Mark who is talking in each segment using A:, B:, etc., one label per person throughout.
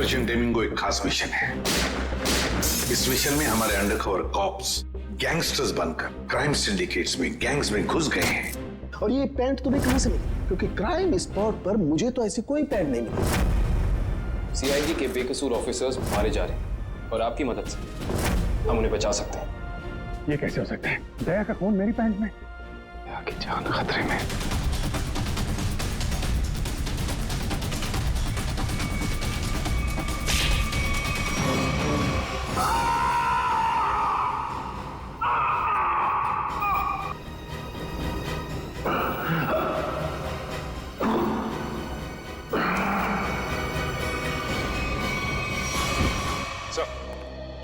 A: Operation डेमिंगो एक खास mission है। इस मिशन में हमारे अंडरकवर कॉप्स गैंगस्टर्स बनकर क्राइम सिंडिकेट्स में, गैंग्स में घुस गए हैं।
B: और ये पैंट तुम्हें कहां से मिली? क्योंकि क्राइम स्पॉट पर मुझे तो ऐसी कोई पैंट नहीं मिली।
C: सीआईडी के बेकसूर ऑफिसर्स मारे जा रहे हैं और आपकी मदद से हम उन्हें बचा सकते हैं।
D: ये कैसे हो सकता है? दया का खून मेरी पैंट में।
A: दया की जान खतरे में।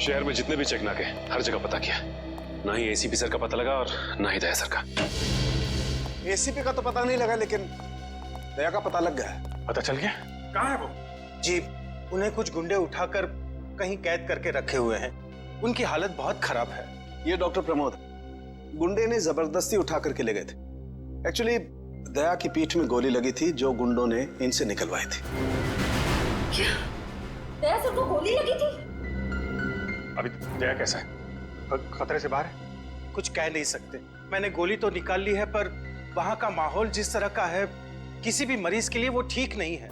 E: शहर में जितने भी चेक नाके हर जगह पता किया, ना ही एसीपी सर का पता लगा और ना ही दया सर का।
B: एसीपी का तो पता नहीं लगा, लेकिन दया का पता लग गया।
D: पता चल गया? कहाँ है वो?
F: जी, उन्हें कुछ गुंडे उठाकर कहीं कैद करके रखे हुए हैं। उनकी हालत बहुत खराब है।
B: ये डॉक्टर प्रमोद, गुंडे ने जबरदस्ती उठा करके ले गए थे। एक्चुअली दया की पीठ में गोली लगी थी जो गुंडों ने इनसे निकलवाई थी।
G: दया सर को गोली लगी थी?
D: अभी दया कैसा है? खतरे से बाहर है?
F: कुछ कह नहीं सकते। मैंने गोली तो निकाल ली है, पर वहां का माहौल जिस तरह का है, किसी भी मरीज के लिए वो ठीक नहीं है।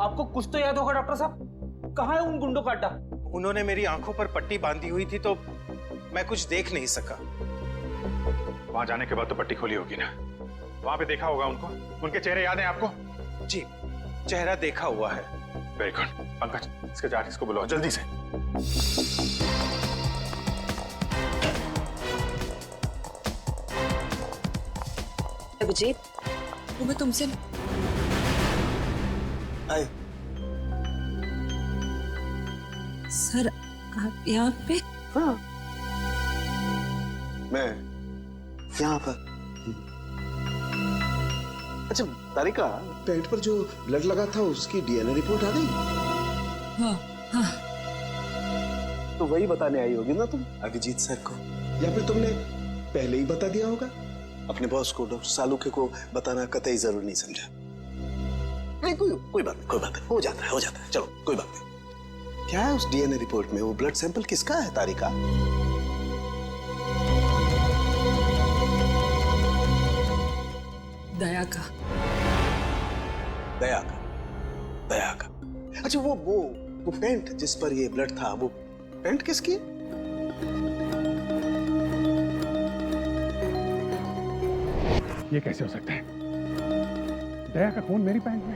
H: आपको कुछ तो याद होगा डॉक्टर साहब, कहाँ है उन गुंडों का अड्डा?
F: उन्होंने मेरी आंखों पर पट्टी बांधी हुई थी तो मैं कुछ देख नहीं सका।
D: वहां जाने के बाद तो पट्टी खोली होगी ना? वहां पे देखा होगा उनको? उनके चेहरे याद हैं आपको?
F: जी, चेहरा देखा हुआ है।
D: Very good. पंकज, इसके जाट को बुलाओ जल्दी से।
G: अभिजीत, वो मैं तुमसे
B: आए।
G: सर, आप यहाँ पे?
B: हाँ, मैं यहाँ पर। अच्छा तारिका, पेट पर जो ब्लड लगा था उसकी डीएनए रिपोर्ट आ गई?
G: हाँ, हाँ।
B: तो वही बताने आई होगी ना तुम अभिजीत सर को, या फिर तुमने पहले ही बता दिया होगा? अपने बॉस को, डॉक्टर सालुके को बताना कतई जरूरी नहीं समझा? नहीं, कोई बात नहीं, हो जाता है, चलो कोई बात नहीं। क्या है उस डीएनए रिपोर्ट में? वो ब्लड सैंपल किसका है तारिका?
G: दया का।
B: दया का। अच्छा, वो पेंट जिस पर ये ब्लड था, वो पेंट किसकी?
D: ये कैसे हो सकता है? दया का खून मेरी पैंट में।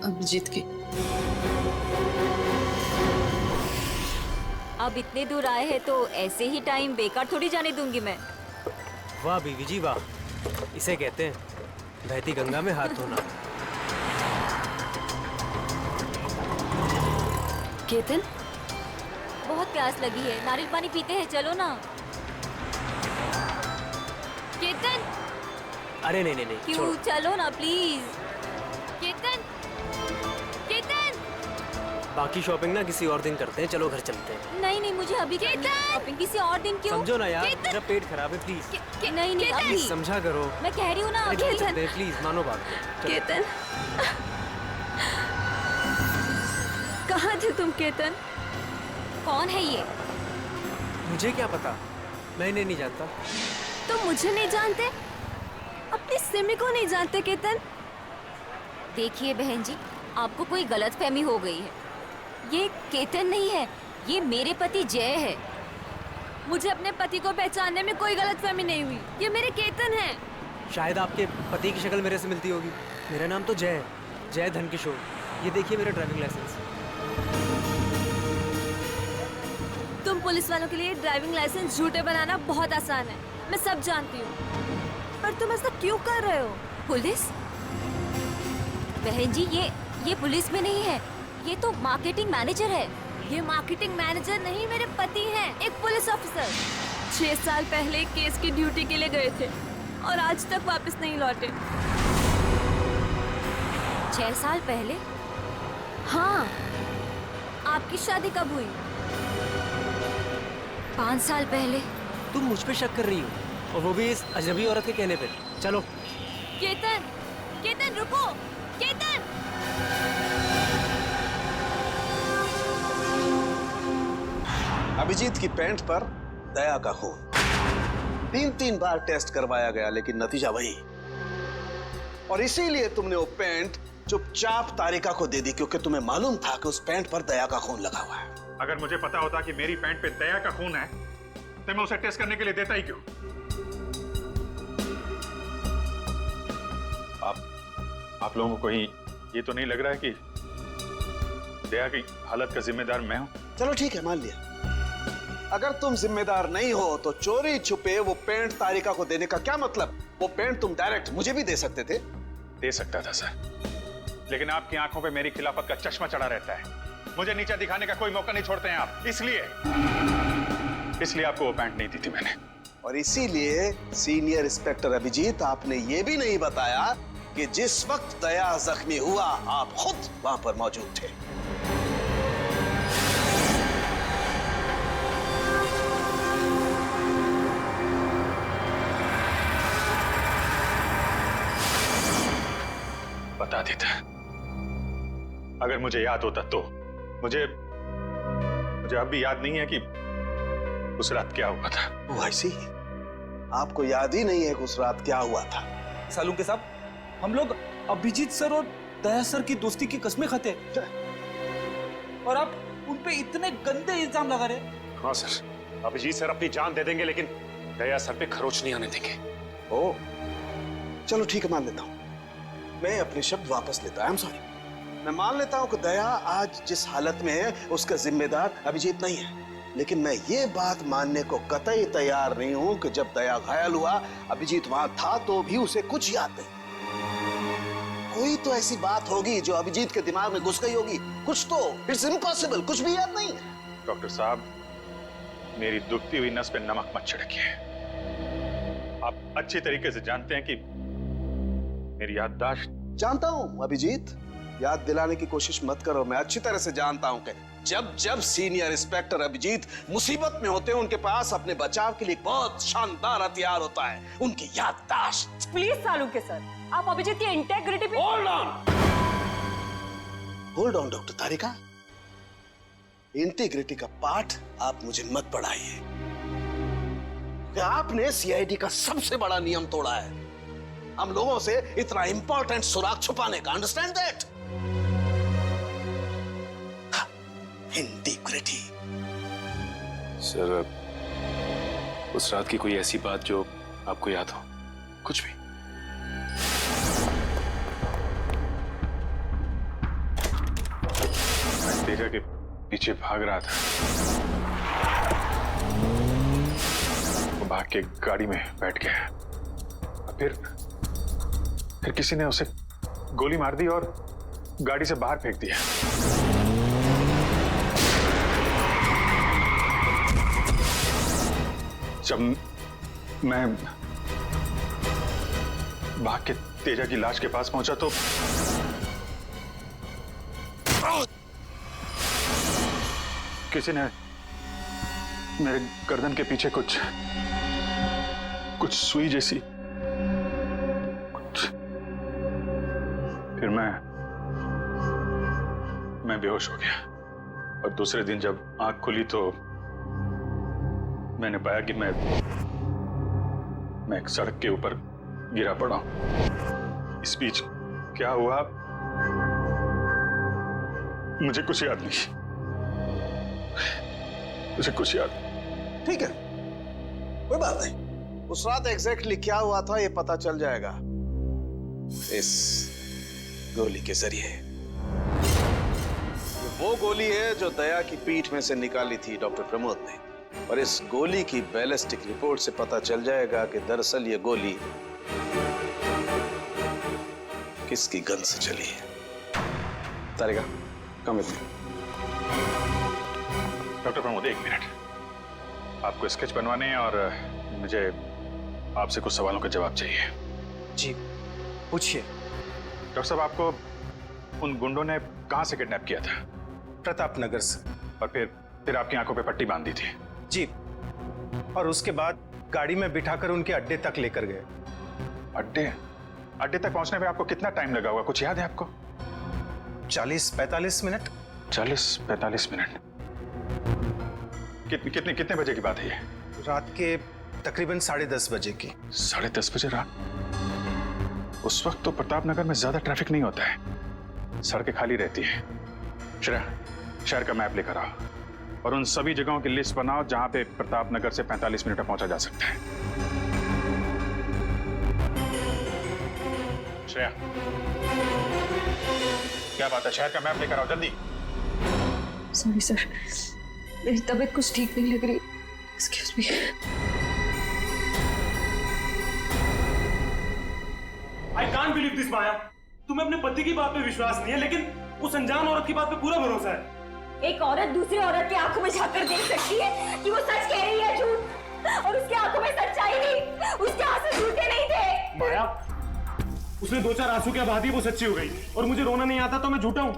G: अभिजीत की।
I: अब इतने दूर आए हैं तो ऐसे ही टाइम बेकार थोड़ी जाने दूंगी मैं।
H: वाह बीवी जी वाह, इसे कहते हैं बहती गंगा में हाथ धोना।
I: केतन, बहुत प्यास लगी है, नारियल पानी पीते हैं, चलो ना। केतन,
H: अरे नहीं,
I: क्यों?
H: छोड़ो।
I: चलो ना प्लीज। केतन,
H: बाकी शॉपिंग ना किसी और दिन करते हैं, चलो घर चलते हैं।
I: नहीं, मुझे अभी शॉपिंग किसी और दिन। क्यों?
H: समझो ना यार, मेरा पेट खराब है, प्लीज।
I: नहीं अभी
H: समझा करो।
I: मैं कह रही हूँ ना।
H: प्लीज मानो बात।
G: केतन, कहाँ थे तुम केतन?
I: कौन है ये?
H: मुझे क्या पता, मैं इन्हें नहीं जानता।
G: तुम मुझे नहीं जानते? अपनी सिमी को नहीं जानते केतन?
I: देखिए बहन जी, आपको कोई गलतफहमी हो गई है। ये केतन नहीं है, ये मेरे पति जय है।
G: मुझे अपने पति को पहचानने में कोई गलतफहमी नहीं हुई। ये मेरे केतन हैं।
H: शायद आपके पति की शक्ल मेरे से मिलती होगी। मेरा नाम तो जय है, जय धनकिशोर। ये देखिए मेरा ड्राइविंग लाइसेंस।
G: तुम पुलिस वालों के लिए ड्राइविंग लाइसेंस झूठे बनाना बहुत आसान है, मैं सब जानती हूँ। पर तुम ऐसा क्यों कर रहे हो?
I: पुलिस? बहन जी, ये पुलिस में नहीं है, ये तो मार्केटिंग मैनेजर है।
G: ये मार्केटिंग मैनेजर नहीं, मेरे पति हैं, एक पुलिस ऑफिसर। 6 साल पहले केस की ड्यूटी के लिए गए थे और आज तक वापस नहीं लौटे।
I: 6 साल पहले?
G: हाँ। आपकी शादी कब हुई?
I: 5 साल पहले।
H: तुम मुझ पे शक कर रही हो, और वो भी इस अजनबी औरत के कहने पे। चलो।
G: केतन रुको, केतन।
B: अभिजीत की पैंट पर दया का खून 3 बार टेस्ट करवाया गया, लेकिन नतीजा वही। और इसीलिए तुमने वो पैंट चुपचाप तारिका को दे दी, क्योंकि तुम्हें मालूम था कि उस पैंट पर दया का खून लगा हुआ है।
D: अगर मुझे पता होता कि मेरी पैंट पे दया का खून है तो मैं उसे टेस्ट करने के लिए देता ही क्यों? आप लोगों को कहीं ये तो नहीं लग रहा है कि दया की हालत का जिम्मेदार मैं हूं?
B: चलो ठीक है, मान लिया। अगर तुम जिम्मेदार नहीं हो तो चोरी छुपे वो पैंट तारिका को देने का क्या मतलब? वो पैंट तुम डायरेक्ट मुझे भी दे सकते थे।
D: दे सकता था सर, लेकिन आपकी आंखों पे मेरी खिलाफत का चश्मा चढ़ा रहता है। मुझे नीचा दिखाने का कोई मौका नहीं छोड़ते हैं आप, इसलिए आपको वो पैंट नहीं दी थी मैंने।
B: और इसीलिए सीनियर इंस्पेक्टर अभिजीत, आपने ये भी नहीं बताया कि जिस वक्त दया जख्मी हुआ आप खुद वहां पर मौजूद थे।
D: बता देता, अगर मुझे याद होता तो। मुझे अब भी याद नहीं है कि उस रात क्या हुआ था।
B: वो ऐसी ही आपको याद ही नहीं है कि उस रात क्या हुआ था?
F: सालुंके साहब, हम लोग अभिजीत सर और दया सर की दोस्ती की कस्में खाते हैं, और आप उन पे इतने गंदे इल्जाम लगा रहे।
E: हाँ सर, अभिजीत सर अपनी जान दे देंगे, लेकिन दया सर पे खरोच नहीं आने देंगे।
B: ओ, चलो ठीक है, मान लेता हूं। मैं अपने शब्द वापस लेता हूं। I am sorry. मैं मान लेता हूं कि दया आज जिस हालत में है उसका जिम्मेदार अभिजीत नहीं है, लेकिन मैं ये बात मानने को कतई तैयार नहीं हूं कि जब दया घायल हुआ अभिजीत वहां था तो भी उसे कुछ याद नहीं। कोई तो ऐसी बात होगी जो अभिजीत के दिमाग में घुस गई होगी, कुछ तो। इट्स इम्पॉसिबल, कुछ भी याद नहीं।
D: डॉक्टर साहब, मेरी दुखती हुई नस पे नमक मत छिड़किए। आप अच्छी तरीके से जानते हैं कि मेरी याददाश्त।
B: जानता हूं अभिजीत, याद दिलाने की कोशिश मत करो। मैं अच्छी तरह से जानता हूं कि जब सीनियर इंस्पेक्टर अभिजीत मुसीबत में होते हैं, उनके पास अपने बचाव के लिए बहुत शानदार हथियार होता है, उनकी याददाश्त।
J: प्लीज सालुंके सर, आप अभिजीत की इंटेग्रिटी पे
B: hold on doctor Tarika. Integrity का पाठ आप मुझे मत पढ़ाइए, कि आपने सीआईडी का सबसे बड़ा नियम तोड़ा है, हम लोगों से इतना इंपॉर्टेंट सुराग छुपाने का। Understand that? इंटीग्रिटी।
E: सर, उस रात की कोई ऐसी बात जो आपको याद हो? कुछ भी?
D: मैं तेजा के पीछे भाग रहा था, वो भाग के गाड़ी में बैठ गया। फिर किसी ने उसे गोली मार दी और गाड़ी से बाहर फेंक दिया। जब मैं भाग के तेजा की लाश के पास पहुंचा तो किसी ने मेरे गर्दन के पीछे कुछ सुई जैसी। फिर मैं बेहोश हो गया, और दूसरे दिन जब आंख खुली तो मैंने पाया कि मैं एक सड़क के ऊपर गिरा पड़ा हूं। इस बीच क्या हुआ मुझे कुछ याद नहीं, मुझे कुछ याद।
B: ठीक है, कोई बात नहीं। उस रात एग्जैक्टली क्या हुआ था ये पता चल जाएगा इस गोली के जरिए। वो गोली है जो दया की पीठ में से निकाली थी डॉक्टर प्रमोद ने, और इस गोली की बैलिस्टिक रिपोर्ट से पता चल जाएगा कि दरअसल ये गोली किसकी गन से चली है। Tarika, come with me.
D: Doctor Pramod, 1 minute. आपको स्केच बनवाने हैं और मुझे आपसे कुछ सवालों के जवाब चाहिए।
F: जी, पूछिए।
D: डॉक्टर साहब, आपको उन गुंडों ने कहां से किडनैप किया था?
F: प्रताप नगर से।
D: और फिर आपकी आंखों पे पट्टी बांध दी थी?
F: जी, और उसके बाद गाड़ी में बिठाकर उनके अड्डे तक लेकर गए।
D: अड्डे तक पहुंचने में आपको कितना टाइम लगा होगा, कुछ याद है आपको?
F: 40-45 मिनट।
D: 40-45 मिनट। कितने बजे की बात है ये?
B: रात के तकरीबन 10:30 बजे की।
D: 10:30 बजे रात? उस वक्त तो प्रताप नगर में ज्यादा ट्रैफिक नहीं होता है, सड़कें खाली रहती है। श्रेया, शहर का मैप लेकर आओ और उन सभी जगहों की लिस्ट बनाओ जहां पे प्रताप नगर से 45 मिनट में पहुंचा जा सकता है। श्रेया, क्या बात है? शहर का मैप लेकर आओ जल्दी।
J: सॉरी सर, मेरी तबीयत कुछ ठीक नहीं लग रही। Excuse me.
K: I can't believe this, माया। तुम्हें अपने पति की बात पे विश्वास नहीं है, लेकिन उस अनजान औरत की बात पे पूरा भरोसा है।
J: एक औरत दूसरी औरत की आंखों में झांक कर देख सकती है कि वो सच कह रही है झूठ, और उसकी आंखों में सच्चाई नहीं, उसके आंसू झूठे नहीं थे।
K: माया, उसने 2-4 आंसू क्या बहा दी, वो सच्ची हो गई, और मुझे रोना नहीं आता तो मैं झूठा हूँ।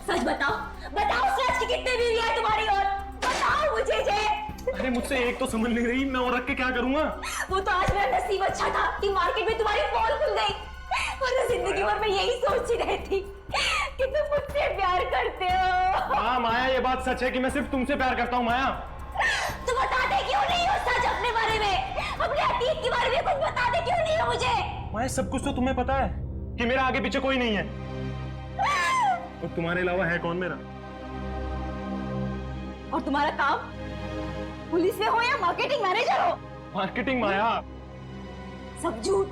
J: सच बताओ, बताओ सच की कितने बीवी है तुम्हारी, और बताओ मुझे जय।
K: अरे मुझसे एक तो समझ नहीं रही, मैं और रख के क्या करूंगा?
J: वो तो आज मेरा नसीब अच्छा था कि मार्केट में तुम्हारी पोल खुल गई, वरना जिंदगी भर मैं यही सोचती रहती कि तुम मुझसे प्यार करते हो।
K: हाँ माया, ये बात सच है कि मैं सिर्फ तुमसे प्यार करता हूँ। माया,
J: तो बताते क्यों नहीं हो सच अपने बारे में, अपने अतीत के बारे में कुछ बताते क्यों नहीं हो मुझे?
K: माया, सब कुछ तो तुम्हें पता है कि मेरा आगे पीछे कोई नहीं है, और तुम्हारे अलावा है कौन मेरा?
J: और तुम्हारा काम पुलिस में हो या मार्केटिंग मैनेजर हो?
K: मार्केटिंग? माया,
J: सब झूठ।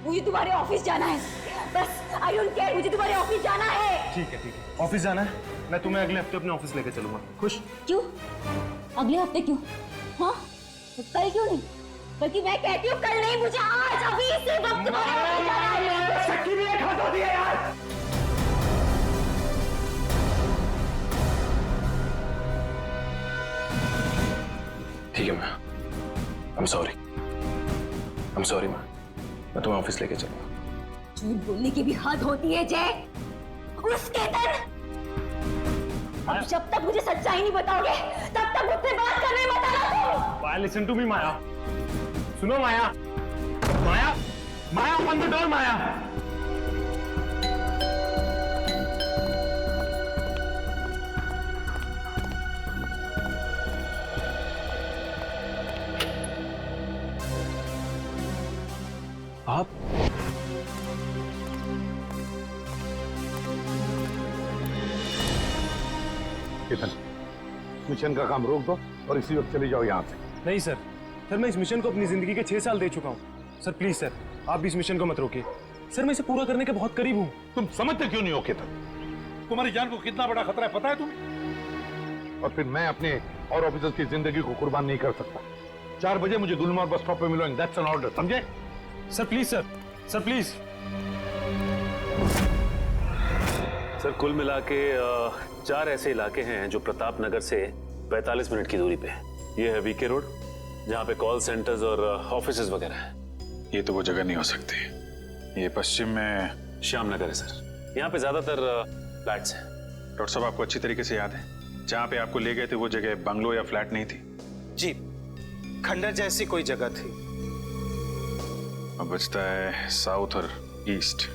J: मुझे तुम्हारे ऑफिस जाना है, बस आई डोंट केयर, मुझे तुम्हारे ऑफिस जाना है।
K: ठीक है, ऑफिस जाना है, मैं तुम्हें अगले हफ्ते अपने ऑफिस लेकर चलूंगा। खुश?
J: क्यों अगले हफ्ते क्यों? हाँ, तो कल क्यों नहीं? बल्कि मैं कहती हूँ कल नहीं, मुझे आज अभी इसी वक्त तुम्हारे ऑफिस जाना है।
K: सच्ची भी एक हाथ होती है यार।
C: ठीक है मैं, I'm sorry माँ, मैं तुम्हें ऑफिस लेके चलूंगा।
J: झूठ बोलने की भी हद होती है जय। उसके तर अब जब तक मुझे सच्चाई नहीं बताओगे तब तक मुझसे बात करने मत आना तुम।
K: माया, लिसन टू मी माया, सुनो माया, माया, माया, ओपन द डोर माया।
C: आप
A: किशन, मिशन का काम रोक दो और इसी वक्त चले जाओ यहाँ से।
K: नहीं सर, मैं इस मिशन को अपनी जिंदगी के 6 साल दे चुका हूँ। सर प्लीज सर, आप भी इस मिशन को मत रोकिए। सर मैं इसे पूरा करने के बहुत करीब हूँ।
A: तुम समझते क्यों नहीं हो केतन? तुम्हारी जान को कितना बड़ा खतरा है पता है तुम्हें? और फिर मैं अपने और ऑफिसर्स की जिंदगी को कुर्बान नहीं कर सकता। 4 बजे मुझे गुलमोहर बस स्टॉप पे मिलो, एंड दैट्स एन ऑर्डर, समझे?
K: Sir please sir, sir please.
E: Sir कुल मिला के 4 ऐसे इलाके हैं जो प्रताप नगर से 45 मिनट की दूरी पे है। ये है वीके रोड, जहाँ पे कॉल सेंटर्स और ऑफिसेज वगैरह हैं।
D: ये तो वो जगह नहीं हो सकती। ये पश्चिम में
E: श्याम नगर है सर, यहाँ पे ज्यादातर फ्लैट्स हैं।
D: डॉक्टर साहब, आपको अच्छी तरीके से याद है जहाँ पे आपको ले गए थे वो जगह बंगलो या फ्लैट नहीं थी?
B: जी, खंडर जैसी कोई जगह थी।
D: अब बचता है साउथ और ईस्ट।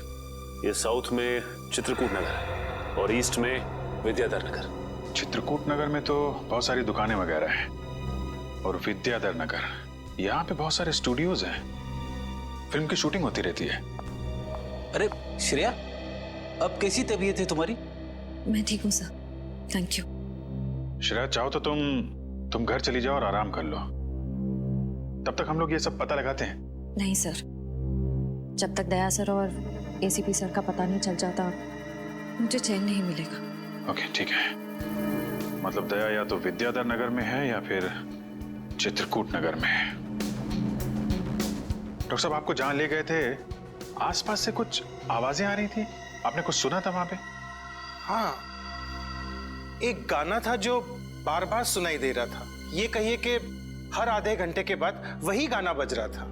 E: ये साउथ में चित्रकूट नगर है और ईस्ट में विद्याधर नगर।
D: चित्रकूट नगर में तो बहुत सारी दुकानें वगैरह हैं, और विद्याधर नगर यहाँ पे बहुत सारे स्टूडियोज हैं, फिल्म की शूटिंग होती रहती है।
F: अरे श्रेया, अब कैसी तबीयत है तुम्हारी?
J: मैं ठीक हूँ सर, थैंक यू।
D: श्रेया, चाहो तो तुम घर चली जाओ और आराम कर लो, तब तक हम लोग ये सब पता लगाते हैं।
J: नहीं सर, जब तक दया सर और एसीपी सर का पता नहीं चल जाता मुझे चैन नहीं मिलेगा।
D: ओके ठीक है, मतलब दया या तो विद्याधर नगर में है या फिर चित्रकूट नगर में है। डॉक्टर साहब, आपको जहां ले गए थे आसपास से कुछ आवाजें आ रही थी, आपने कुछ सुना था वहां पे?
B: हाँ, एक गाना था जो बार बार सुनाई दे रहा था। ये कहिए कि हर आधे घंटे के बाद वही गाना बज रहा था।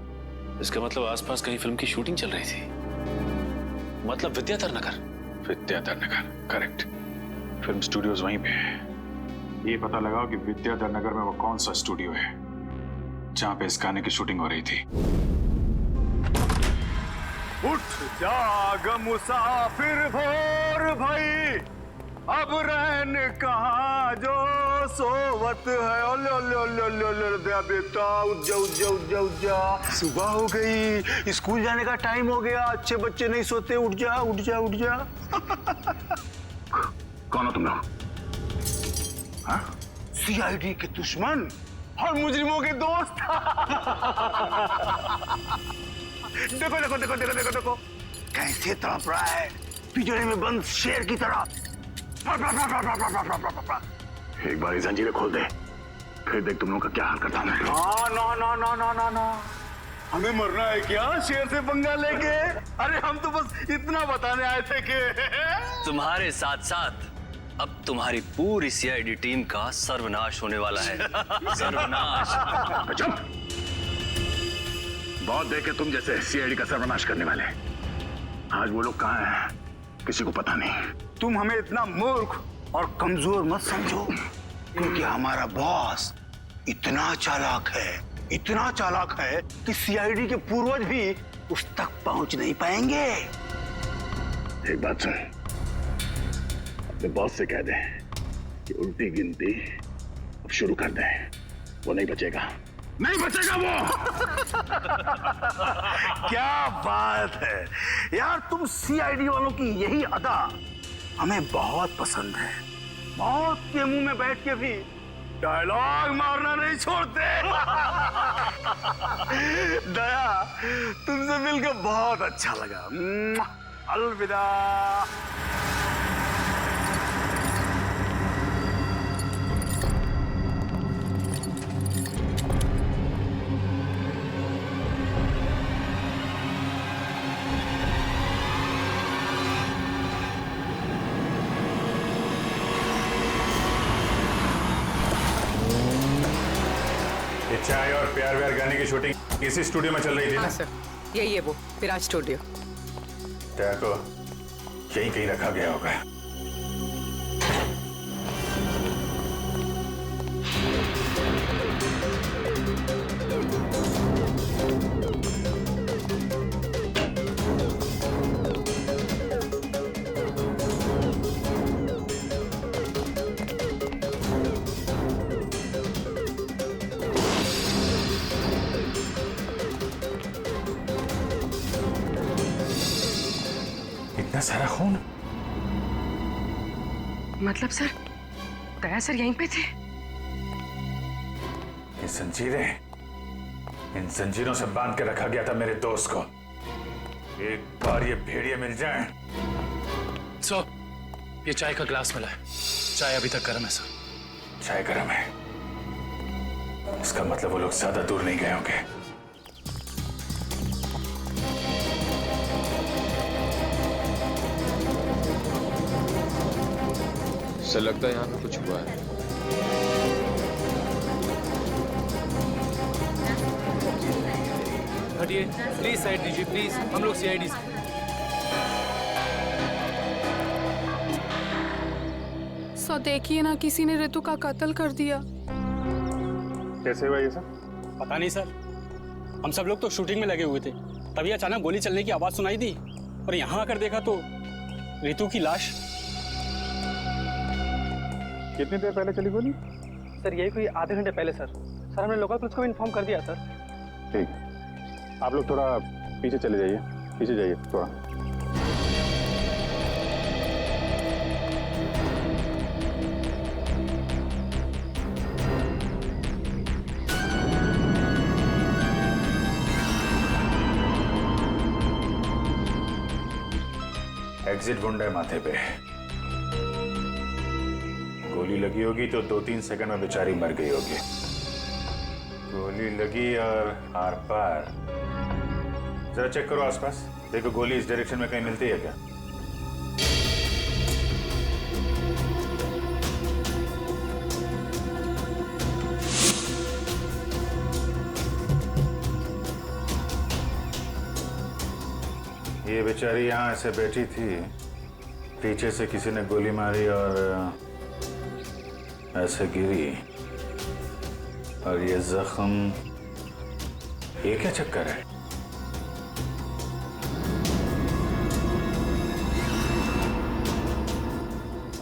E: इसका मतलब आसपास कहीं फिल्म की शूटिंग चल रही थी, मतलब Vidyadhar Nagar.
D: Vidyadhar Nagar, correct. Film studios वहीं पे है। ये पता लगाओ कि विद्याधर नगर में वो कौन सा स्टूडियो है जहां पे इस गाने की शूटिंग हो रही थी।
K: उठ जाग मुसाफिर भोर भई, अब रहन कहाँ जो
B: सोवत है। ओले ओले ओले ओले ओले दया बेटा, उठ जा उठ जा उठ जा उठ जा। सुबह हो गई, स्कूल जाने का टाइम हो गया। अच्छे बच्चे नहीं सोते, उठ जा उठ जा उठ जा।
D: कौन हो तुम लोग? हाँ?
B: सीआईडी के दुश्मन और मुजरिमों के दोस्त। देखो देखो देखो देखो देखो देखो कैसे तड़प रहा है, पिंजरे में बंद शेर की तरह।
D: एक बार जंजीरें खोल दे, फिर देख तुम लोग का क्या हाल करता हूं मैं।
B: ना ना ना ना ना ना, हमें मरना है क्या शेर से पंगा लेके? अरे हम तो बस इतना बताने आए थे कि
L: तुम्हारे साथ साथ अब तुम्हारी पूरी सीआईडी टीम का सर्वनाश होने वाला है। सर्वनाश।
D: चुप! बहुत देखे तुम जैसे सीआईडी का सर्वनाश करने वाले। आज वो लोग कहाँ हैं किसी को पता नहीं।
B: तुम हमें इतना मूर्ख और कमजोर मत समझो, क्योंकि हमारा बॉस इतना चालाक है कि सीआईडी के पूर्वज भी उस तक पहुंच नहीं पाएंगे।
D: एक बात सुन, अपने बॉस से कह दे कि उल्टी गिनती अब शुरू कर दे। वो नहीं बचेगा वो।
B: क्या बात है यार, तुम सीआईडी वालों की यही अदा हमें बहुत पसंद है। मौत के मुंह में बैठ के भी डायलॉग मारना नहीं छोड़ते। दया, तुमसे मिलकर बहुत अच्छा लगा। अलविदा।
D: चाय और प्यार व्यार गाने की शूटिंग इसी स्टूडियो में चल रही थी ना?
M: हाँ सर, यही है वो विराज स्टूडियो।
D: को यहीं कहीं रखा गया होगा। इतना सारा खून?
M: मतलब सर, दया सर यहीं पे थे?
D: ये जंजीरें, इन जंजीरों से बांध के रखा गया था मेरे दोस्त को। एक बार ये भेड़िए मिल जाएं।
E: सर, ये चाय का ग्लास मिला है। चाय अभी तक गर्म है सर।
D: चाय गर्म है, इसका मतलब वो लोग ज्यादा दूर नहीं गए होंगे।
C: सर लगता है यहाँ पे कुछ हुआ है।
F: हटिए प्लीज, साइड दीजिए प्लीज, हम लोग सीआईडी से।
N: सो देखिए ना, किसी ने ऋतु का कत्ल कर दिया।
D: कैसे हुआ ये सब?
F: पता नहीं सर, हम सब लोग तो शूटिंग में लगे हुए थे, तभी अचानक गोली चलने की आवाज सुनाई दी और यहाँ आकर देखा तो ऋतु की लाश।
D: कितनी देर पहले चली गोली?
F: सर यही कोई आधे घंटे पहले सर। सर हमने लोकल पुलिस को इन्फॉर्म कर दिया सर।
D: ठीक, आप लोग थोड़ा पीछे चले जाइए, पीछे जाइए थोड़ा। एग्जिट ढूंढे माथे पे। गोली लगी होगी तो 2-3 सेकंड में बेचारी मर गई होगी। गोली लगी और आर पार। जरा चेक करो आसपास, देखो गोली इस डायरेक्शन में कहीं मिलती है क्या? ये बेचारी यहाँ ऐसे बैठी थी, पीछे से किसी ने गोली मारी और ऐसे गिरी, और ये जख्म, ये क्या चक्कर है?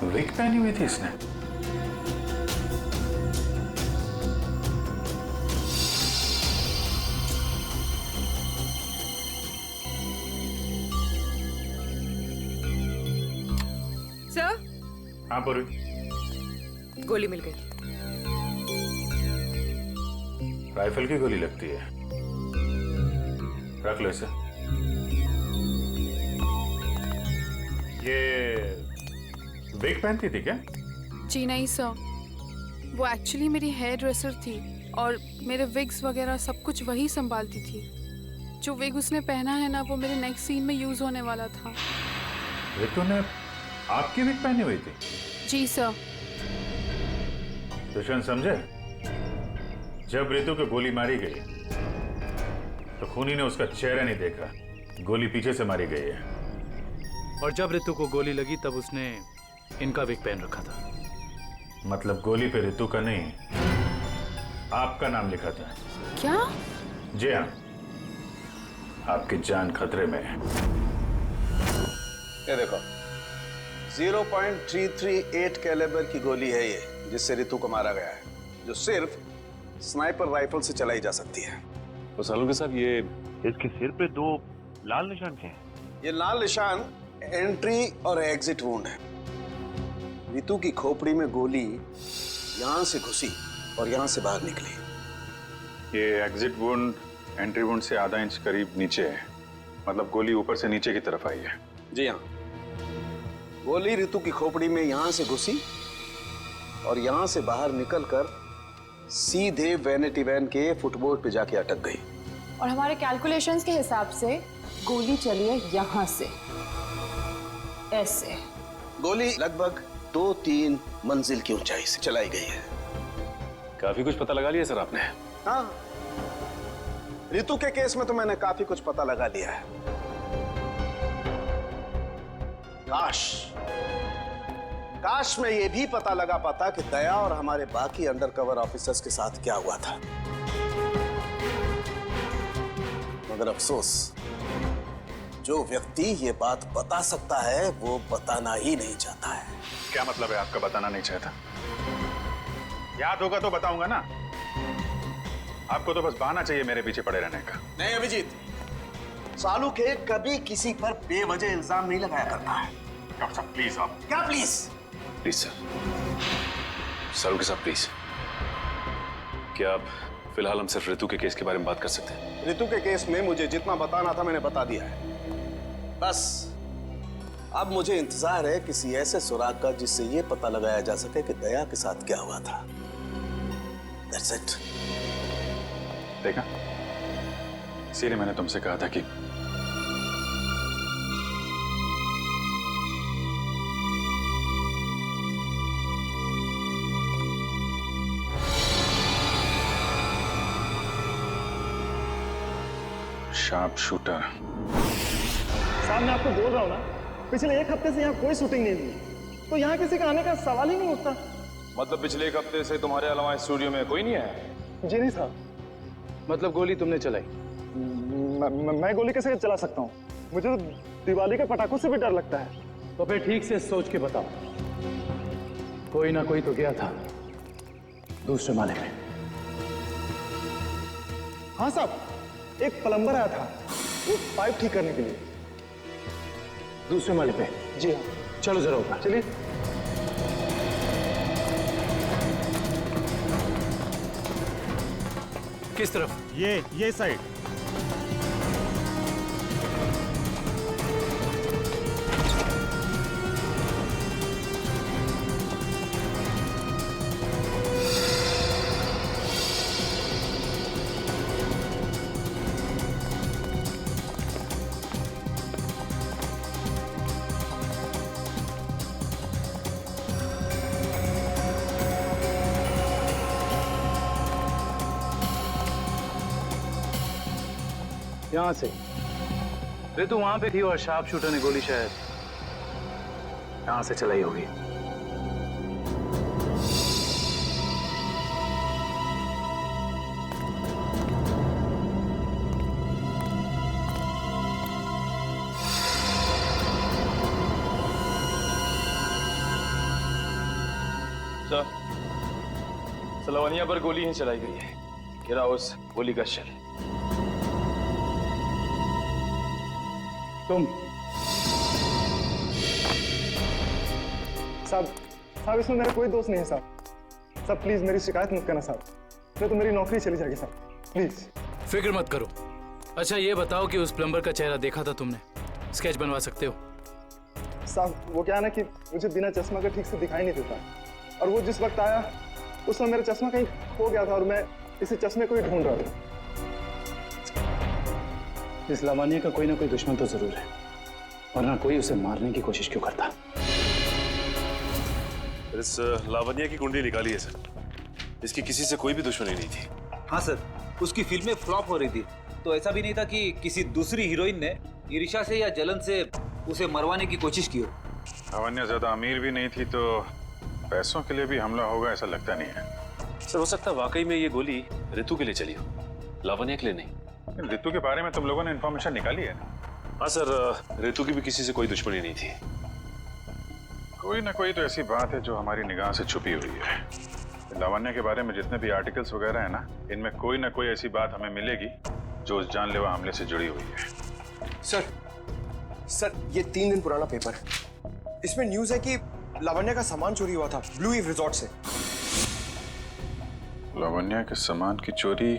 D: विग पहनी हुई थी इसने। हाँ पूर्वी।
M: गोली मिल गई।
D: राइफल की गोली लगती है। रख लो इसे। ये विग पहनती थी क्या?
N: जी नहीं सर, वो एक्चुअली मेरी हेयर ड्रेसर थी और मेरे विग्स वगैरह सब कुछ वही संभालती थी। जो विग उसने पहना है ना, वो मेरे नेक्स्ट सीन में यूज होने वाला था।
D: रितु ने आपकी विग पहनी हुई थी?
N: जी सर।
D: दुष्यंत समझे, जब रितु को गोली मारी गई तो खूनी ने उसका चेहरा नहीं देखा, गोली पीछे से मारी गई है।
O: और जब रितु को गोली लगी तब उसने इनका विग पहन रखा था।
D: मतलब गोली पे रितु का नहीं, आपका नाम लिखा था।
N: क्या?
D: जी हाँ, आपकी जान खतरे में है।
B: ये देखो, 0.338 कैलिबर की गोली है ये, जिससे रितु को मारा गया है, जो सिर्फ स्नाइपर राइफल से चलाई जा सकती है।
E: तो सालुंके साहब, ये
K: इसके सिर पे 2 लाल निशान क्या हैं?
B: ये लाल निशान एंट्री और एग्जिट वुंड है। रितु की खोपड़ी में गोली यहां से घुसी और यहां से बाहर निकली।
D: ये एग्जिट वुंड एंट्री वुंड से आधा इंच करीब नीचे है, मतलब गोली ऊपर से नीचे की तरफ आई है।
B: जी हाँ, गोली रितु की खोपड़ी में यहां से घुसी और यहां से बाहर निकलकर सीधे वैनिटी वैन के फुटबोर्ड पे जाके अटक गई।
P: और हमारे कैलकुलेशंस के हिसाब से गोली चली है यहां से, ऐसे।
B: गोली लगभग 2-3 मंजिल की ऊंचाई से चलाई गई है।
E: काफी कुछ पता लगा लिया सर आपने।
B: हाँ, रितु के केस में तो मैंने काफी कुछ पता लगा लिया है। काश मैं ये भी पता लगा पाता कि दया और हमारे बाकी अंडरकवर ऑफिसर्स के साथ क्या हुआ था, मगर अफसोस, जो व्यक्ति ये बात बता सकता है वो बताना ही नहीं चाहता है।
D: क्या मतलब है आपका बताना नहीं चाहता? याद होगा तो बताऊंगा ना। आपको तो बस बहाना चाहिए मेरे पीछे पड़े रहने का।
B: नहीं अभिजीत, सालुंके कभी किसी पर बेवजह इल्जाम नहीं लगाया करता है।
D: डॉक्टर साहब प्लीज। आप
B: क्या प्लीज?
E: प्लीज सर, सालुंके साहब प्लीज, क्या आप फिलहाल हम सिर्फ रितु के केस के बारे में बात कर सकते हैं?
B: रितु के केस में मुझे जितना बताना था मैंने बता दिया है। बस अब मुझे इंतजार है किसी ऐसे सुराग का जिससे ये पता लगाया जा सके कि दया के साथ क्या हुआ था। That's it.
D: देखा, इसीलिए मैंने तुमसे कहा था कि शार्प शूटर।
K: साहब मैं आपको बोल रहा हूँ ना, पिछले 1 हफ्ते से यहाँ कोई शूटिंग नहीं हुई, तो यहाँ किसी का आने का सवाल ही नहीं उठता।
C: मतलब पिछले 1 हफ्ते से तुम्हारे अलावा स्टूडियो में कोई नहीं है?
K: जी नहीं साहब।
O: मतलब गोली तुमने चलाई?
K: मैं गोली कैसे चला सकता हूँ? मुझे तो दिवाली के पटाखों से भी डर लगता है।
O: तो फिर ठीक से सोच के बताओ, कोई ना कोई तो गया था दूसरे माले में।
K: हाँ साहब, एक प्लम्बर आया था वो पाइप ठीक करने के लिए।
O: दूसरे माले पे?
K: जी हाँ।
O: चलो जरा ऊपर।
K: चलिए।
O: किस तरफ?
K: ये साइड।
O: यहां से रितु वहां पे थी और शार्प शूटर ने गोली शायद यहां से चलाई होगी।
C: सलवानिया पर गोली ही चलाई गई है। गिरा उस गोली का शेल।
K: तुम साहब साहब इसमें मेरा कोई दोस्त नहीं है साहब। साहब प्लीज मेरी शिकायत मत करना साहब, नहीं तो मेरी नौकरी चली जाएगी साहब, प्लीज।
O: फिक्र मत करो। अच्छा ये बताओ कि उस प्लम्बर का चेहरा देखा था तुमने? स्केच बनवा सकते हो?
K: साहब वो क्या है ना कि मुझे बिना चश्मा के ठीक से दिखाई नहीं देता, और वो जिस वक्त आया उस समय मेरा चश्मा कहीं खो गया था और मैं इसी चश्मे को ही ढूंढ रहा था।
O: इस लावण्य का कोई ना कोई दुश्मन तो जरूर है, वरना कोई उसे मारने की कोशिश क्यों करता?
E: इस लावण्य की कुंडली निकाली है सर, इसकी किसी से कोई भी दुश्मनी नहीं थी।
F: हाँ सर, उसकी फिल्में फ्लॉप हो रही थी, तो ऐसा भी नहीं था कि किसी दूसरी हीरोइन ने ईर्ष्या से या जलन से उसे मरवाने की कोशिश की हो।
D: लावण्य ज्यादा अमीर भी नहीं थी, तो पैसों के लिए भी हमला होगा ऐसा लगता नहीं है।
E: सर हो सकता है वाकई में ये गोली ऋतु के लिए चली हो, लावण्य के लिए नहीं।
D: ऋतु के बारे में तुम लोगों ने इंफॉर्मेशन निकाली है ना?
E: हाँ सर, ऋतु की भी किसी से कोई दुश्मनी नहीं थी।
D: कोई ना कोई तो ऐसी बात है जो हमारी निगाह से छुपी हुई है। लावण्य के बारे में जितने भी आर्टिकल्स वगैरह है ना, इनमें कोई ना कोई ऐसी बात हमें मिलेगी जो उस जानलेवा हमले से जुड़ी हुई है।
Q: सर ये 3 दिन पुराना पेपर है, इसमें न्यूज है कि लावण्य का सामान चोरी हुआ था ब्लू ईव रिजॉर्ट से।
D: लावण्य के सामान की चोरी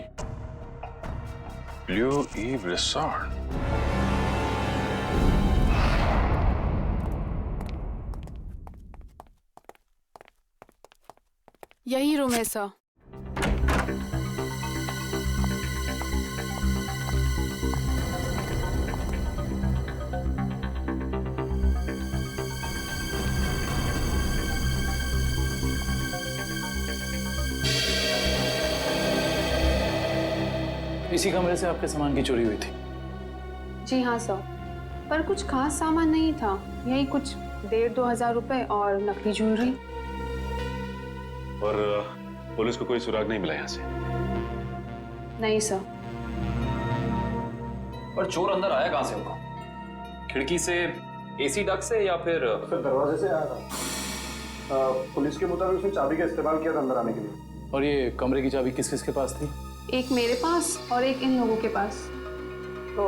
D: ब्लू ईव रिसॉर्ट?
N: यही रूम है सर।
O: इसी कमरे से आपके सामान की चोरी हुई थी?
P: जी हाँ सर, पर कुछ खास सामान नहीं था, यही कुछ 1,500-2 हज़ार रुपए और नकली ज्वेलरी।
E: और पुलिस को कोई सुराग नहीं मिला यहाँ से?
P: नहीं सर।
C: पर चोर अंदर आया कहाँ से होगा? खिड़की से, एसी डक्ट से, या फिर
K: दरवाजे से आया था। पुलिस के मुताबिक उसने चाबी का इस्तेमाल किया था अंदर आने के लिए।
O: और ये कमरे की चाबी किस किस के पास थी?
P: एक मेरे पास और एक इन लोगों के पास।
M: तो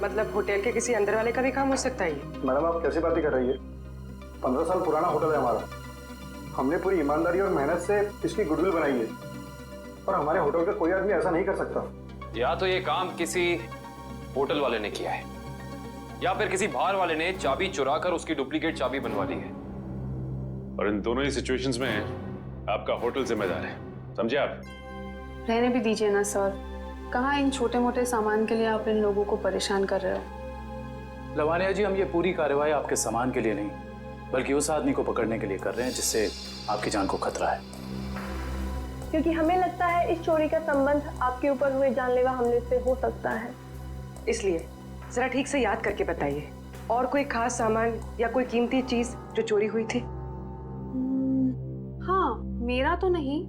M: मतलब होटल के किसी अंदर वाले का भी काम हो सकता है ये?
K: मैडम आप कैसी बातें कर रही है? 15 साल पुराना होटल है हमारा, हमने पूरी ईमानदारी और मेहनत से इसकी गुडविल बनाई है, और हमारे होटल का कोई आदमी ऐसा नहीं कर सकता।
C: या तो ये काम किसी होटल वाले ने किया है, या फिर किसी बाहर वाले ने चाबी चुरा कर उसकी डुप्लीकेट चाबी बनवा ली है।
E: और इन दोनों ही सिचुएशंस में आपका होटल जिम्मेदार है, समझे आप?
P: रहने भी दीजिए ना सर, कहाँ इन छोटे मोटे सामान के लिए आप इन लोगों को परेशान कर रहे हो।
O: लावण्य जी, हम ये पूरी कार्रवाई आपके सामान के लिए नहीं, बल्कि उस आदमी को पकड़ने के लिए कर रहे हैं जिससे आपकी जान को खतरा है।
J: क्योंकि हमें लगता है इस चोरी का संबंध आपके ऊपर हुए जानलेवा हमले से हो सकता है।
M: इसलिए जरा ठीक से याद करके बताइए, और कोई खास सामान या कोई कीमती चीज जो चोरी हुई थी?
P: हाँ, मेरा तो नहीं,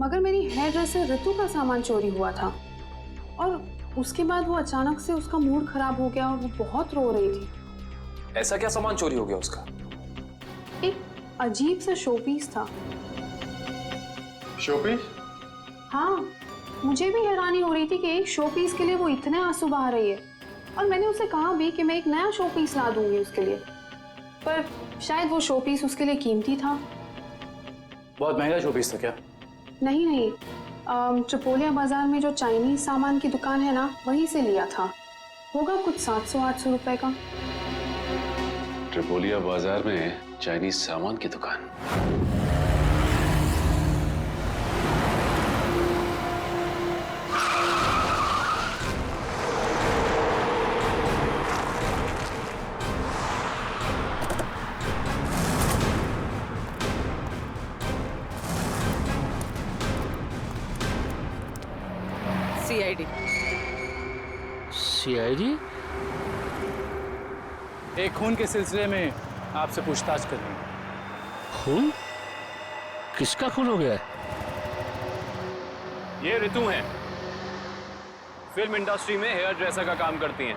P: मगर मेरी हेयर ड्रेसर ऋतु का सामान चोरी हुआ था, और उसके बाद वो अचानक से उसका मूड खराब हो गया और वो बहुत रो रही थी।
C: ऐसा क्या सामान चोरी हो गया उसका?
P: एक अजीब सा शोपीस था।
D: शोपीस?
P: हाँ, मुझे भी हैरानी हो रही थी कि एक शोपीस के लिए वो इतने आंसू बहा रही है, और मैंने उसे कहा भी कि मैं एक नया शोपीस ला दूंगी उसके लिए, पर शायद वो शोपीस उसके लिए कीमती था।
O: बहुत महंगा शोपीस था क्या?
P: नहीं नहीं, ट्रिपोलिया बाजार में जो चाइनीज सामान की दुकान है ना, वहीं से लिया था। होगा कुछ 700-800 रुपए का।
E: ट्रिपोलिया बाजार में चाइनीज सामान की दुकान?
O: CID? एक खून के सिलसिले में आपसे पूछताछ कर रही हूँ।
R: खून? किसका खून हो गया है?
C: ये ऋतु हैं, फिल्म इंडस्ट्री में हेयर ड्रेसर का काम करती हैं।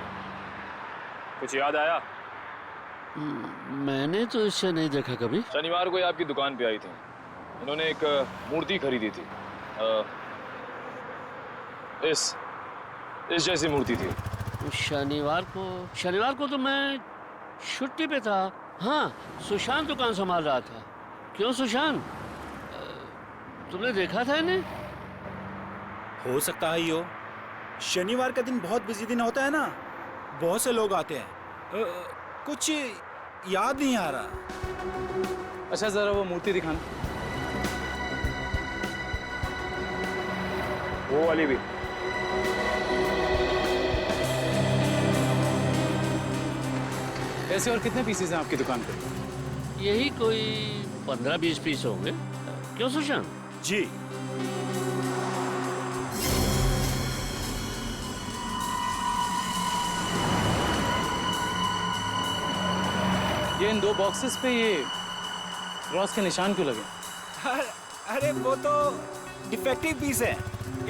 C: कुछ याद आया?
R: मैंने तो इसे नहीं देखा कभी।
C: शनिवार को ये आपकी दुकान पे आई थी, इन्होंने एक मूर्ति खरीदी थी। इस जैसी मूर्ति थी।
R: शनिवार को तो मैं छुट्टी पे था। हाँ, सुशांत दुकान संभाल रहा था। क्यों सुशांत, तुमने देखा था इन्हें?
F: हो सकता है यो, शनिवार का दिन बहुत बिजी दिन होता है ना, बहुत से लोग आते हैं। कुछ याद नहीं आ रहा। अच्छा जरा वो मूर्ति दिखाना।
D: वो वाली भी।
F: ऐसे और कितने पीसेस हैं आपकी दुकान पे?
R: यही कोई 15-20 पीस होंगे। क्यों सुशांत?
F: जी। ये इन 2 बॉक्सेस पे ये क्रॉस के निशान क्यों लगे? अरे वो तो डिफेक्टिव पीस है,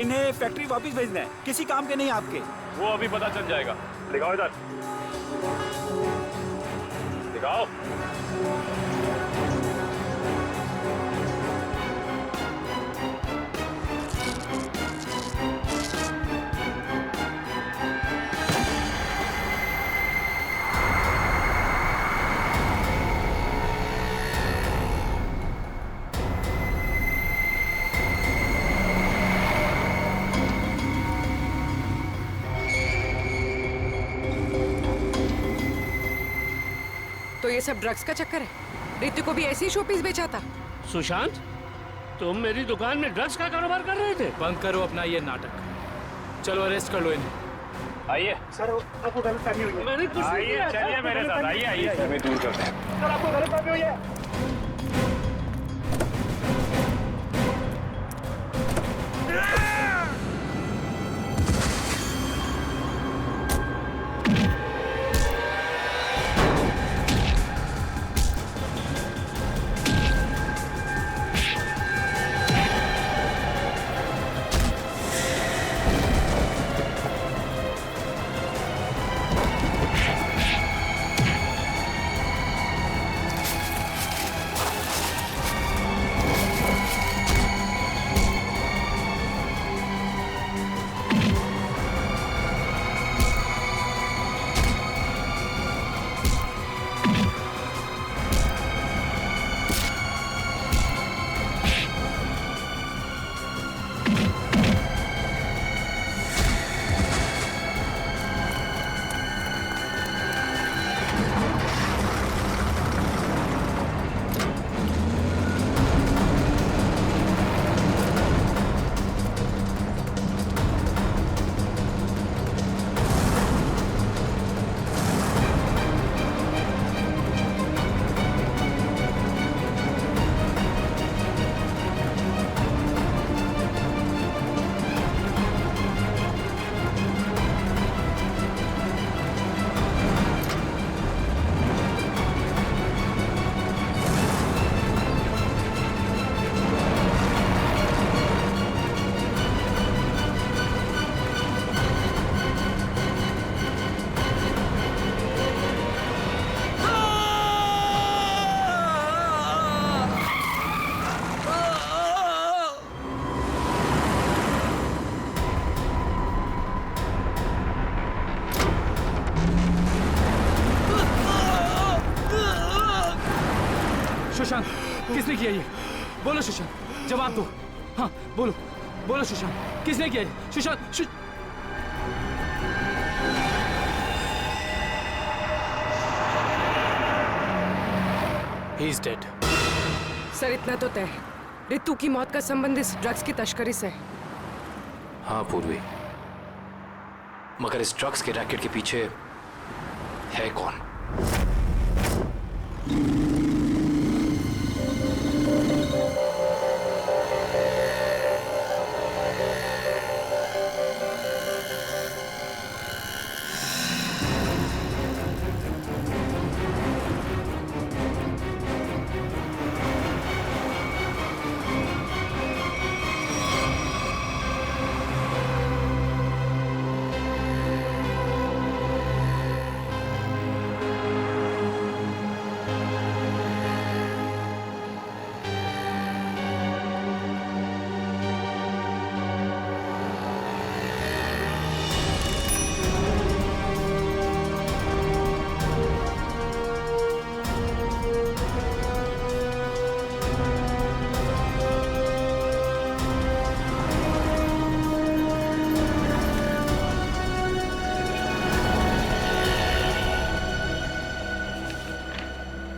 F: इन्हें फैक्ट्री वापस भेजना है, किसी काम के नहीं आपके।
D: वो अभी पता चल जाएगा। दिखाओ इधर, दिखाओ।
M: तो ये सब ड्रग्स का चक्कर है? रितु को भी ऐसे ही शोपीस बेचा था?
R: सुशांत, तुम मेरी दुकान में ड्रग्स का कारोबार कर रहे थे?
F: बंद करो अपना ये नाटक, चलो अरेस्ट कर लो इन्हें।
D: आइए
K: सर, आपको गलतफहमी हुई है।
R: मैंने कुछ नहीं
D: आइए,
R: किया।
D: चलिए मेरे साथ, आइए आइए, हमें दूर करते हैं।
K: सर, आपको गलतफहमी हुई है।
F: सुशांत, किसने किया ये? बोलो सुशांत, जवाब दो। हाँ बोलो, बोलो सुशांत, किसने किया ये? Sushant, He is dead.
M: Sir इतना तो तय है, रितु की मौत का संबंध इस ड्रग्स की तस्करी से है।
C: हाँ पूर्वी, मगर इस ड्रग्स के रैकेट के पीछे है कौन?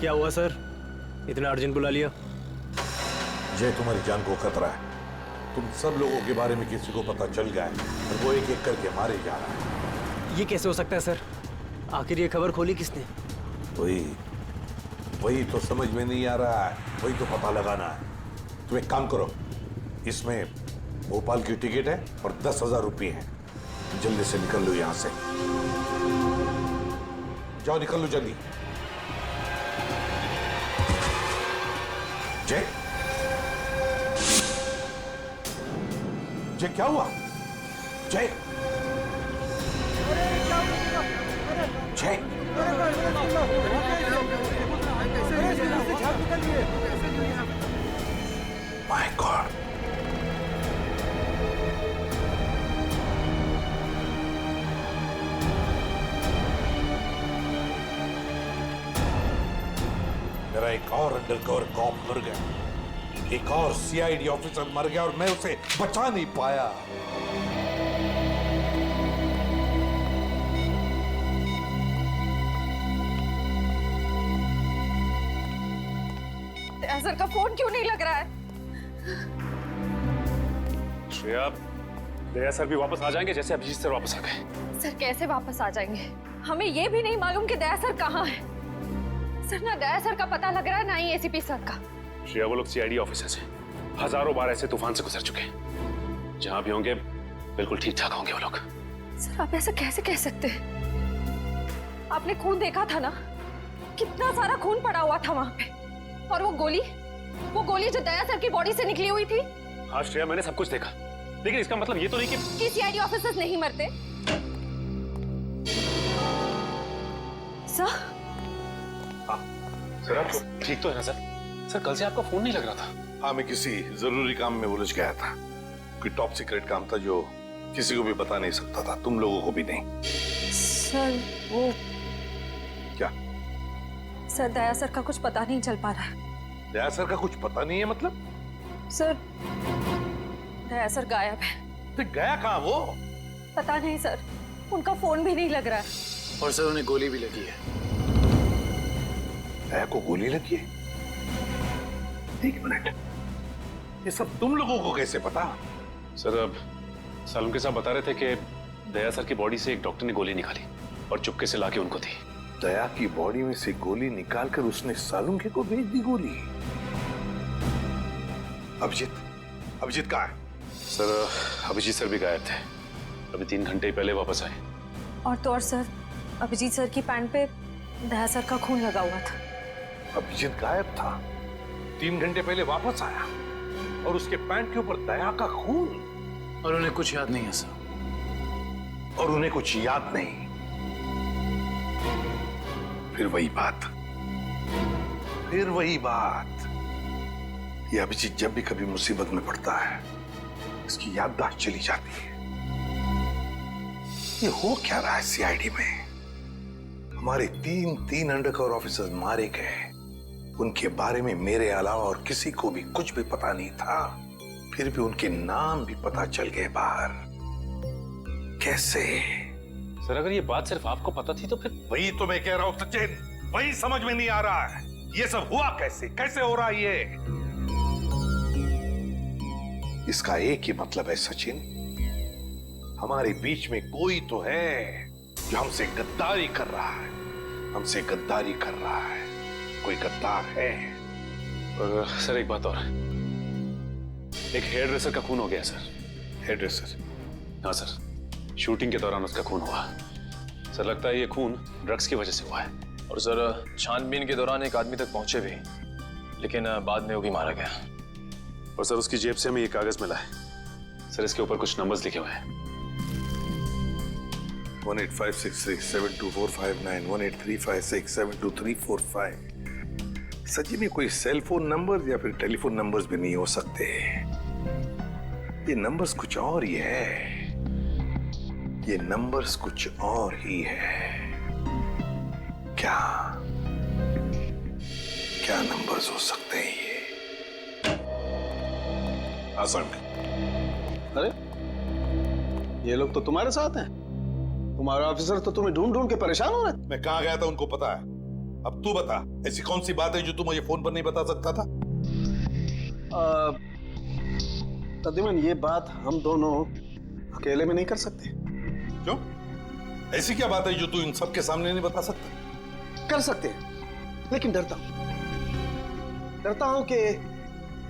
H: क्या हुआ सर, इतना अर्जेंट बुला लिया?
A: जय, तुम्हारी जान को खतरा है। तुम सब लोगों के बारे में किसी को पता चल गया है और वो एक एक करके मारे जा रहा है।
H: ये कैसे हो सकता है सर? आखिर ये खबर खोली किसने?
A: वही तो समझ में नहीं आ रहा है, वही तो पता लगाना है। तुम एक काम करो, इसमें भोपाल की टिकट है और 10,000 रुपये हैं। जल्दी से निकल लो यहां से, जाओ निकल लो जल्दी। जय, जय क्या हुआ? जय, जय, माय गॉड, मेरा एक और अंडरकवर कॉप मर गया, एक और सीआईडी ऑफिसर मर गया और मैं उसे बचा नहीं पाया।
M: सर का फोन क्यों नहीं लग रहा है?
E: श्रेया, दया सर भी वापस आ जाएंगे जैसे अभिजीत सर वापस आ गए।
M: सर कैसे वापस आ जाएंगे? हमें ये भी नहीं मालूम कि दया सर कहाँ है। सर ना दया सर का पता लग रहा है ना ही एसीपी सर का।
E: श्रेया, वो लोग सीआईडी ऑफिसर्स हैं, हजारों बार ऐसे तूफान से गुजर चुके हैं। जहां भी होंगे बिल्कुल ठीक ठाक होंगे वो लोग।
M: सर आप ऐसा कैसे कह सकते हैं? आपने खून देखा था ना, कितना सारा खून पड़ा हुआ था वहां पे। और वो गोली जो दया सर की बॉडी से निकली हुई थी।
E: हाँ श्रेया, मैंने सब कुछ देखा, लेकिन इसका मतलब ये तो नहीं कि
M: सीआईडी ऑफिसर्स नहीं मरते। सर,
E: सर आप ठीक तो है ना सर? सर कल से आपका फोन नहीं लग रहा था।
A: हाँ, मैं किसी जरूरी काम में उलझ गया था। कोई टॉप सीक्रेट काम था जो किसी को भी बता नहीं सकता था, तुम लोगों को भी नहीं।
M: सर वो
A: क्या?
M: सर दया सर का कुछ पता नहीं चल पा रहा है।
A: दया सर का कुछ पता नहीं है मतलब?
M: सर दया सर गायब है।
A: तो गया कहाँ वो?
M: पता नहीं सर, उनका फोन भी नहीं लग रहा है।
O: और सर उन्हें गोली भी लगी है।
A: दया को गोली लगी है? एक मिनट, ये सब तुम लोगों को कैसे पता?
E: सर अब सालुम के साहब बता रहे थे कि दया सर की बॉडी से एक डॉक्टर ने गोली निकाली और चुपके से लाके उनको दी।
A: दया की बॉडी में से गोली निकालकर उसने सालुंखे को भेज दी गोली। अभिजीत कहाँ है?
E: सर अभिजीत सर भी गायब थे, अभी 3 घंटे पहले वापस आए।
M: और तो और सर, अभिजीत सर की पैंट पे दया सर का खून लगा हुआ था।
A: अभिजीत गायब था, 3 घंटे पहले वापस आया और उसके पैंट के ऊपर दया का खून।
O: और उन्हें कुछ याद नहीं है सर।
A: और उन्हें कुछ याद नहीं। फिर वही बात। ये अभिजीत जब भी कभी मुसीबत में पड़ता है, इसकी याददाश्त चली जाती है। ये हो क्या रहा है सीआईडी में? हमारे 3 अंडरकवर ऑफिसर्स मारे गए, उनके बारे में मेरे अलावा और किसी को भी कुछ भी पता नहीं था, फिर भी उनके नाम भी पता चल गए बाहर। कैसे?
E: सर अगर ये बात सिर्फ आपको पता थी तो फिर?
A: वही तो मैं कह रहा हूं सचिन, वही समझ में नहीं आ रहा है। ये सब हुआ कैसे हो रहा है ये? इसका एक ही मतलब है सचिन, हमारे बीच में कोई तो है जो हमसे गद्दारी कर रहा है। कोई गद्दार है।
E: और सर एक बात और, एक हेयर ड्रेसर का खून हो गया सर।
A: Hair dresser?
E: हाँ सर, शूटिंग के दौरान उसका खून हुआ। सर लगता है ये खून ड्रग्स की वजह से हुआ है।
L: और सर छानबीन के दौरान एक आदमी तक पहुंचे भी, लेकिन बाद में वो भी मारा गया।
E: और सर उसकी जेब से हमें ये कागज मिला है सर, इसके ऊपर कुछ नंबर्स लिखे हुए हैं।
A: 185637245 18356722345। सच में कोई सेल फोन नंबर या फिर टेलीफोन नंबर्स भी नहीं हो सकते। ये नंबर्स कुछ और ही है। क्या नंबर्स हो सकते हैं ये? आसान।
K: अरे ये लोग तो तुम्हारे साथ हैं। तुम्हारा ऑफिसर तो तुम्हें ढूंढ ढूंढ के परेशान हो रहे।
A: मैं कहाँ गया था उनको पता है। अब तू बता, ऐसी कौन सी बात है जो तू मुझे फोन पर नहीं बता सकता था?
B: प्रद्युमन, ये बात हम दोनों अकेले में नहीं कर सकते।
A: क्यों? ऐसी क्या बात है जो तू इन सबके सामने नहीं बता सकता?
B: कर सकते हैं, लेकिन डरता हूं कि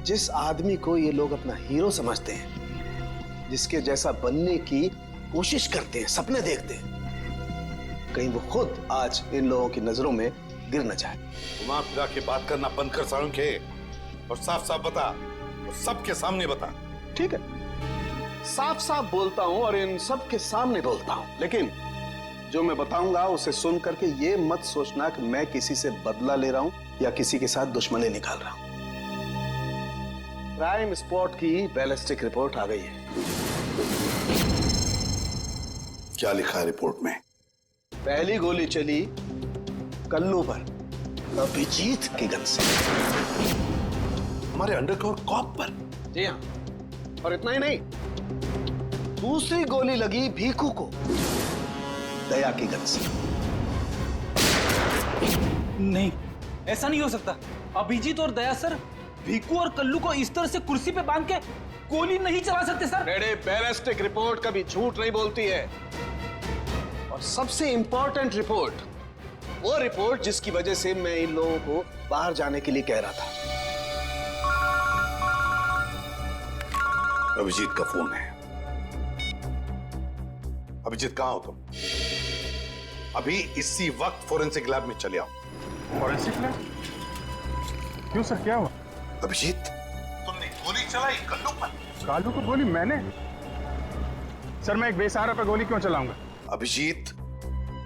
B: जिस आदमी को ये लोग अपना हीरो समझते हैं, जिसके जैसा बनने की कोशिश करते हैं, सपने देखते हैं, कहीं वो खुद आज इन लोगों की नजरों में गिर न जाए।
A: घुमा फिरा के बात करना बंद कर साळुंखे और साफ साफ बता, और सबके सामने बता।
B: ठीक है, साफ साफ बोलता हूं और इन सब के सामने बोलता हूं, लेकिन जो मैं बताऊंगा उसे सुन करके ये मत सोचना कि मैं किसी से बदला ले रहा हूं या किसी के साथ दुश्मनी निकाल रहा हूं। क्राइम स्पॉट की बैलिस्टिक रिपोर्ट आ गई है।
A: क्या लिखा है रिपोर्ट में?
B: पहली गोली चली कल्लू पर, अभिजीत की गन से।
A: हमारे अंडरकवर कॉप पर?
B: जी हाँ, और इतना ही नहीं, दूसरी गोली लगी भीखू को, दया की गन से।
H: नहीं, ऐसा नहीं हो सकता। अभिजीत और दया सर भीकू और कल्लू को इस तरह से कुर्सी पे बांध के गोली नहीं चला सकते सर।
B: रेडे, बैलिस्टिक रिपोर्ट कभी झूठ नहीं बोलती है। और सबसे इंपॉर्टेंट रिपोर्ट, वो रिपोर्ट जिसकी वजह से मैं इन लोगों को बाहर जाने के लिए कह रहा था।
A: अभिजीत का फोन है। अभिजीत, कहां हो तुम? अभी इसी वक्त फोरेंसिक लैब में चले आओ।
D: Forensic lab? क्यों सर, क्या हुआ?
A: अभिजीत, तुमने गोली चलाई कल्लू पर।
D: कालू को गोली मैंने? सर, मैं एक बेसहारा पे गोली क्यों चलाऊंगा?
A: अभिजीत,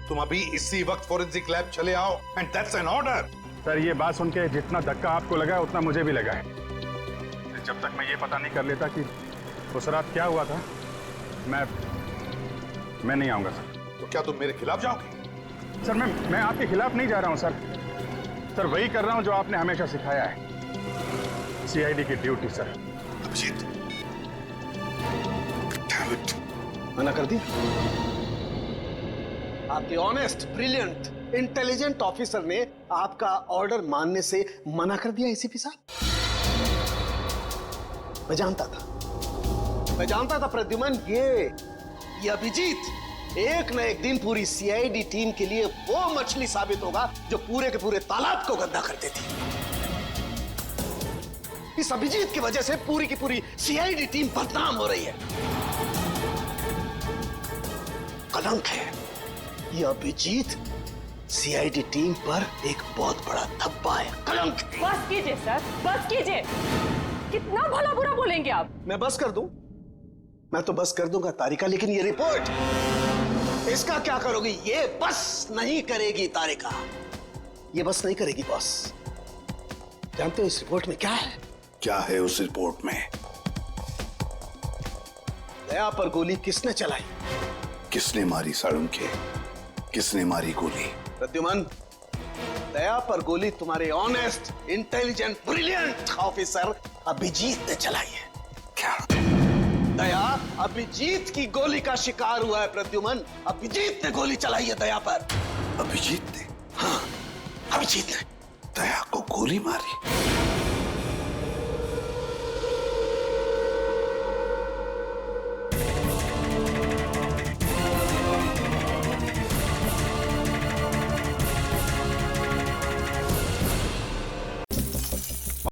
A: तुम अभी इसी वक्त फोरेंसिक लैब चले आओ, and that's an order.
D: Sir, ये बात सुन के जितना धक्का आपको लगा है उतना मुझे भी लगा है। जब तक मैं ये पता नहीं कर लेता कि उस रात क्या हुआ था, मैं नहीं आऊंगा सर।
A: तो क्या तुम मेरे खिलाफ जाओगे?
D: सर, मैं आपके खिलाफ नहीं जा रहा हूं सर। सर, वही कर रहा हूं जो आपने हमेशा सिखाया है, सीआईडी की ड्यूटी सर।
A: अभिजीत,
B: मना कर दी? आपके ऑनेस्ट, ब्रिलियंट, इंटेलिजेंट ऑफिसर ने आपका ऑर्डर मानने से मना कर दिया एसीपी साहब। मैं जानता था प्रद्युमन, ये अभिजीत एक न एक दिन पूरी सीआईडी टीम के लिए वो मछली साबित होगा जो पूरे के पूरे तालाब को गंदा कर देती। इस अभिजीत की वजह से पूरी की पूरी सीआईडी टीम बदनाम हो रही है। कलंक है ये अभिजीत, सीआईडी टीम पर एक बहुत बड़ा धब्बा है, कलंक।
M: बस कीजिए सर, बस कीजिए। कितना भला बुरा बोलेंगे आप?
B: मैं बस कर दूं? मैं तो बस कर दूंगा तारिका, लेकिन ये रिपोर्ट, इसका क्या करोगी? ये बस नहीं करेगी तारिका, ये बस नहीं करेगी बॉस। जानते हो इस रिपोर्ट में क्या है?
A: क्या है उस रिपोर्ट में?
B: दया पर गोली किसने चलाई?
A: किसने मारी साळुंखे? किसने मारी गोली?
B: प्रद्युमन, दया पर गोली तुम्हारे honest, intelligent, brilliant officer Abhijeet ने चलाई है।
A: क्या?
B: दया अभिजीत की गोली का शिकार हुआ है प्रद्युमन। अभिजीत ने गोली चलाई है दया पर।
A: अभिजीत ने?
B: हाँ, अभिजीत ने
A: दया को गोली मारी।